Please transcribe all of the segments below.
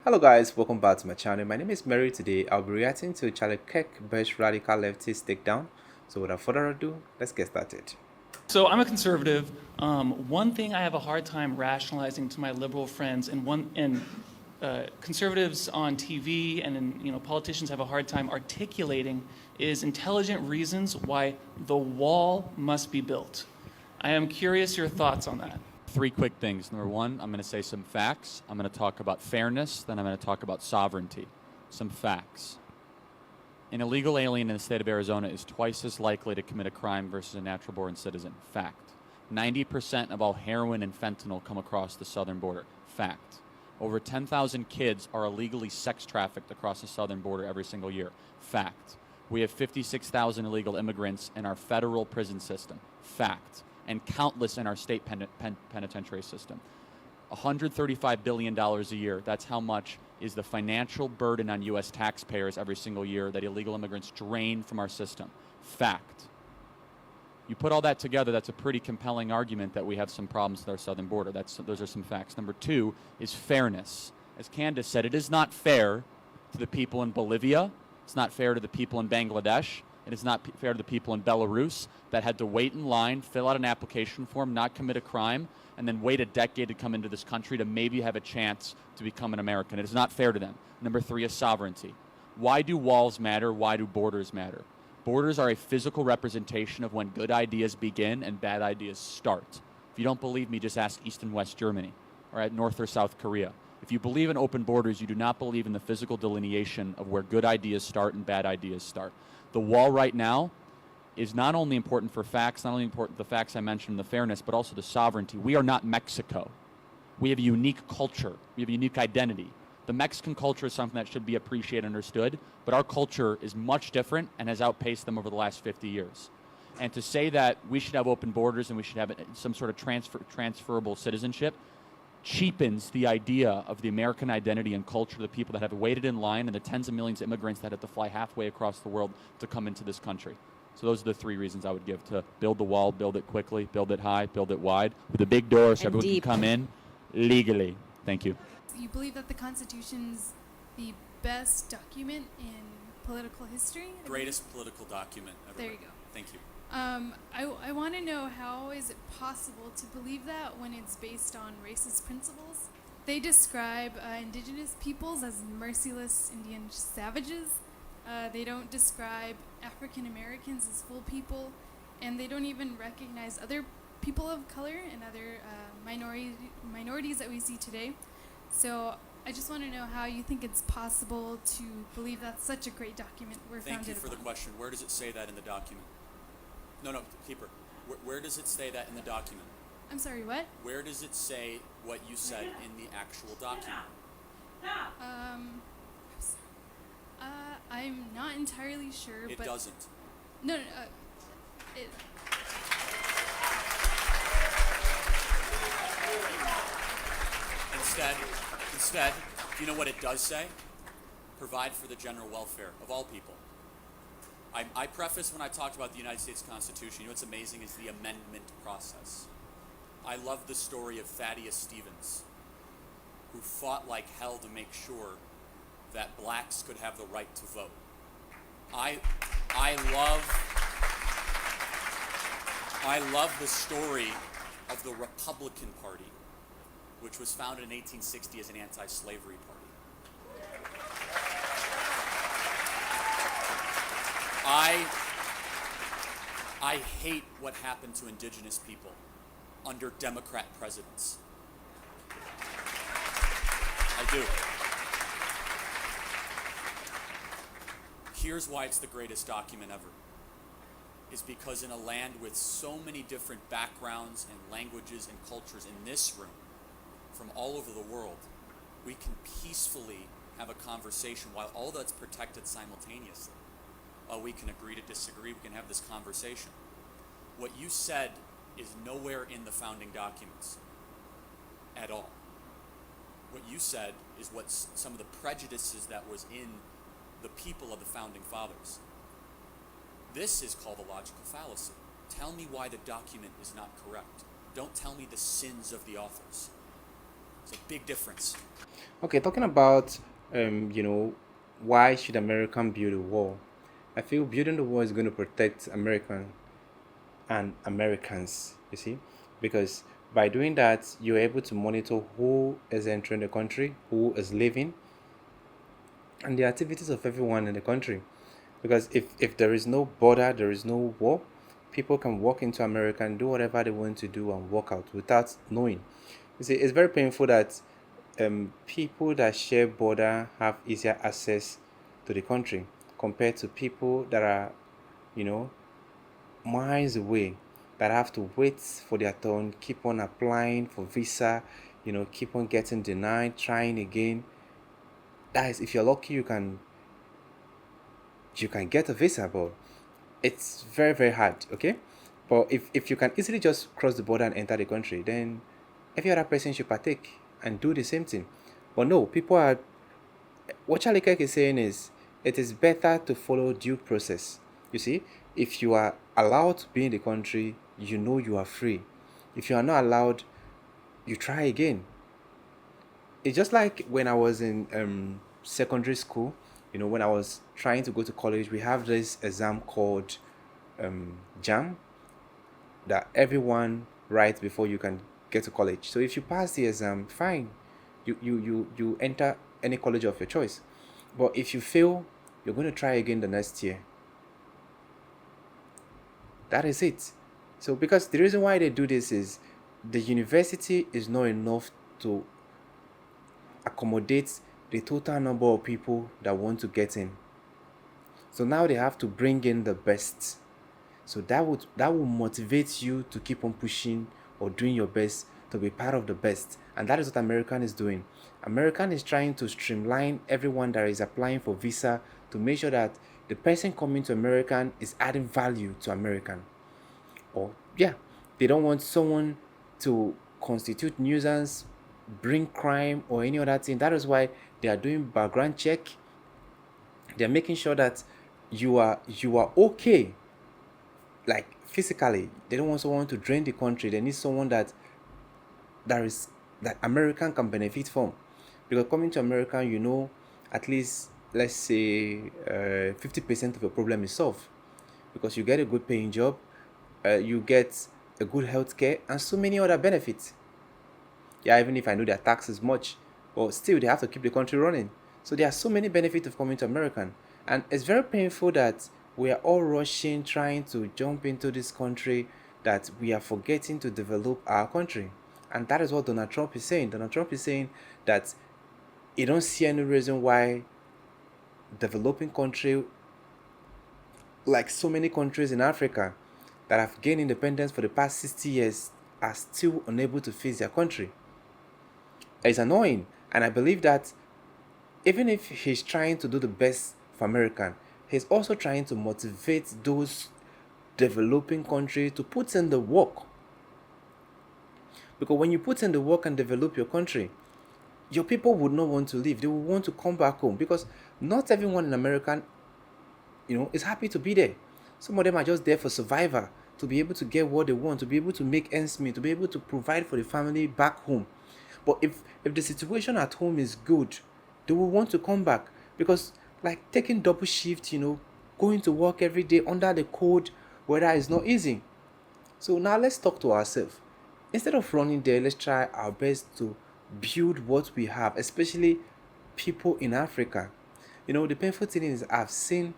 Hello guys, welcome back to my channel. My name is Mary. Today I'll be reacting to Charlie Kirk Best Radical Leftist Takedown. So without further ado, let's get started. So I'm a conservative. One thing I have a hard time rationalizing to my liberal friends, and conservatives on TV and politicians have a hard time articulating, is intelligent reasons why the wall must be built. I am curious your thoughts on that. Three quick things. Number one, I'm going to say some facts. I'm going to talk about fairness. Then I'm going to talk about sovereignty. Some facts. An illegal alien in the state of Arizona is twice as likely to commit a crime versus a natural-born citizen. Fact. 90% of all heroin and fentanyl come across the southern border. Fact. Over 10,000 kids are illegally sex trafficked across the southern border every single year. Fact. We have 56,000 illegal immigrants in our federal prison system. Fact. And countless in our state penitentiary system. $135 billion a year. That's how much is the financial burden on U.S. taxpayers every single year that illegal immigrants drain from our system. Fact. You put all that together, that's a pretty compelling argument that we have some problems with our southern border. Those are some facts. Number two is fairness. As Candace said, it is not fair to the people in Bolivia. It's not fair to the people in Bangladesh. It is not fair to the people in Belarus that had to wait in line, fill out an application form, not commit a crime, and then wait a decade to come into this country to maybe have a chance to become an American. It is not fair to them. Number three is sovereignty. Why do walls matter? Why do borders matter? Borders are a physical representation of when good ideas begin and bad ideas start. If you don't believe me, just ask East and West Germany, or at North or South Korea. If you believe in open borders, you do not believe in the physical delineation of where good ideas start and bad ideas start. The wall right now is not only important for facts, not only important the facts I mentioned, the fairness, but also the sovereignty. We are not Mexico. We have a unique culture. We have a unique identity. The Mexican culture is something that should be appreciated and understood, but our culture is much different and has outpaced them over the last 50 years. And to say that we should have open borders and we should have some sort of transferable citizenship cheapens the idea of the American identity and culture of the people that have waited in line and the tens of millions of immigrants that have to fly halfway across the world to come into this country. So those are the three reasons I would give: to build the wall, build it quickly, build it high, build it wide, with a big door so everyone can come in legally. Thank you. You believe that the Constitution's the best document in political history? Greatest political document ever. There you written. go. Thank you. I want to know, how is it possible to believe that when it's based on racist principles? They describe indigenous peoples as merciless Indian savages. They don't describe African Americans as full people, and they don't even recognize other people of color and other minorities that we see today. So I just want to know how you think it's possible to believe that's such a great document we're Thank founded you for the upon. question. Where does it say that in the document? No, keeper. Where does it say that in the document? I'm sorry, what? Where does it say what you said in the actual document? I'm not entirely sure, It but doesn't. no, it, Instead, do you know what it does say? Provide for the general welfare of all people. I prefaced when I talked about the United States Constitution, you know what's amazing is the amendment process. I love the story of Thaddeus Stevens, who fought like hell to make sure that blacks could have the right to vote. I love the story of the Republican Party, which was founded in 1860 as an anti-slavery party. I hate what happened to indigenous people under Democrat presidents. I do. Here's why it's the greatest document ever. Is because in a land with so many different backgrounds and languages and cultures in this room, from all over the world, we can peacefully have a conversation while all that's protected simultaneously. While we can agree to disagree, we can have this conversation. What you said is nowhere in the founding documents at all. What you said is what some of the prejudices that was in the people of the founding fathers. This is called a logical fallacy. Tell me why the document is not correct. Don't tell me the sins of the authors. It's a big difference. Okay, talking about why should American build a wall? I feel building the wall is going to protect American and Americans, you see, because by doing that, you're able to monitor who is entering the country, who is leaving, and the activities of everyone in the country. Because if there is no border, there is no war, people can walk into America and do whatever they want to do and walk out without knowing. You see, it's very painful that people that share border have easier access to the country compared to people that are, you know, miles away, that have to wait for their turn, keep on applying for visa, keep on getting denied, trying again. That is, if you're lucky, you can get a visa, but it's very very hard. Okay, but if you can easily just cross the border and enter the country, then every other person should partake and do the same thing. But no, people are, what Charlie Kirk is saying is, it is better to follow due process. You see, if you are allowed to be in the country, you know you are free. If you are not allowed, you try again. It's just like when I was in secondary school. When I was trying to go to college, we have this exam called JAM that everyone writes before you can get to college. So if you pass the exam, fine, you enter any college of your choice. But if you fail, you're going to try again the next year. That is it. So because the reason why they do this is the university is not enough to accommodate the total number of people that want to get in. So now they have to bring in the best. So that will motivate you to keep on pushing or doing your best to be part of the best. And that is what American is doing. American is trying to streamline everyone that is applying for visa to make sure that the person coming to American is adding value to American. Or yeah, they don't want someone to constitute nuisance, bring crime or any other thing. That is why they are doing background check. They are making sure that you are okay, like physically. They don't want someone to drain the country. They need someone that American can benefit from, because coming to America, at least let's say 50% of your problem is solved, because you get a good paying job, you get a good health care and so many other benefits. Yeah, even if I know their tax is much, but still they have to keep the country running. So there are so many benefits of coming to American, and it's very painful that we are all rushing, trying to jump into this country, that we are forgetting to develop our country. And that is what Donald Trump is saying. Donald Trump is saying that he don't see any reason why developing country, like so many countries in Africa that have gained independence for the past 60 years, are still unable to face their country. It's annoying, and I believe that even if he's trying to do the best for American, he's also trying to motivate those developing countries to put in the work. Because when you put in the work and develop your country, your people would not want to leave. They will want to come back home, because not everyone in America, is happy to be there. Some of them are just there for survival, to be able to get what they want, to be able to make ends meet, to be able to provide for the family back home. But if the situation at home is good, they will want to come back, because like taking double shift, going to work every day under the cold weather is not easy. So now let's talk to ourselves. Instead of running there, let's try our best to build what we have, especially people in Africa. The painful thing is, I've seen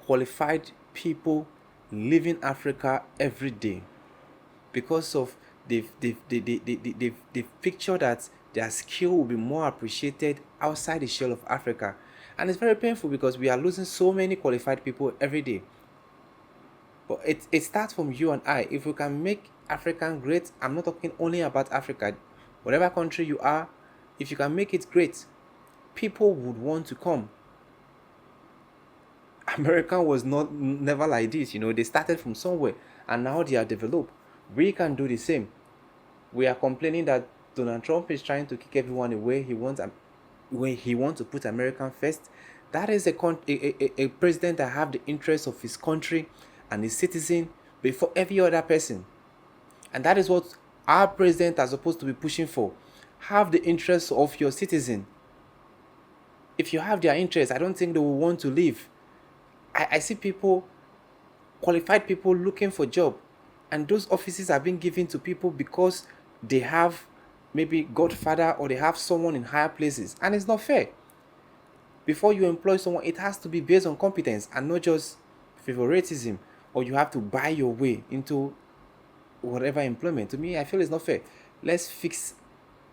qualified people leaving Africa every day, because of they've pictured that their skill will be more appreciated outside the shell of Africa. And it's very painful, because we are losing so many qualified people every day. But it starts from you and I. If we can make African great, I'm not talking only about Africa, whatever country you are, if you can make it great, people would want to come. America was never like this. They started from somewhere and now they are developed. We can do the same. We are complaining that Donald Trump is trying to kick everyone away. He wants to put American first. That is a president that have the interests of his country and his citizen before every other person. And that is what our president are supposed to be pushing for. Have the interests of your citizen. If you have their interests, I don't think they will want to leave. I see people, qualified people looking for job, and those offices are being given to people because they have maybe godfather or they have someone in higher places, and it's not fair. Before you employ someone, it has to be based on competence and not just favoritism, or you have to buy your way into whatever employment. To me, I feel it's not fair. Let's fix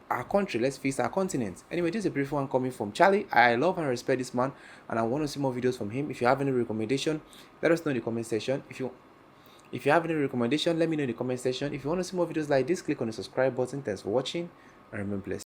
our country, let's fix our continent. Anyway, this is a brief one coming from Charlie. I love and respect this man, and I want to see more videos from him. If you have any recommendation, let us know in the comment section. If you have any recommendation, let me know in the comment section. If you want to see more videos like this, click on the subscribe button. Thanks for watching, and remain blessed.